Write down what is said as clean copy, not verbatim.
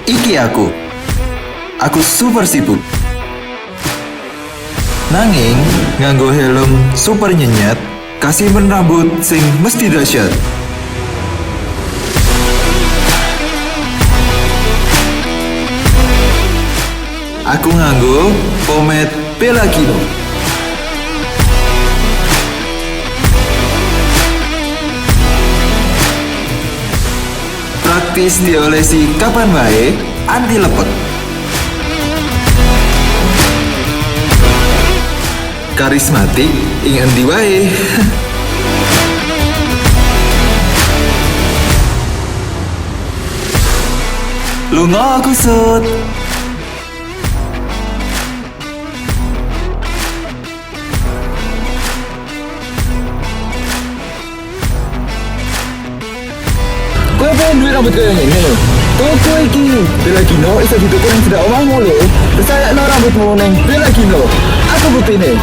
Iki aku super sibuk. Nanging nganggo helm super nyenyet, kasih rambut sing mesti dahsyat. Aku nganggo pomade Pelagino. Praktis diolesi kapan wae, anti lepek. Karismatik ing endi wae. Lunga aku sut. Kowe pengen duit rambut kaya ngene? Toko iki, Pelagino iso dituku ning sedak omahmu lho. Terus saya rambutmu ning Pelagino. Aku buktine.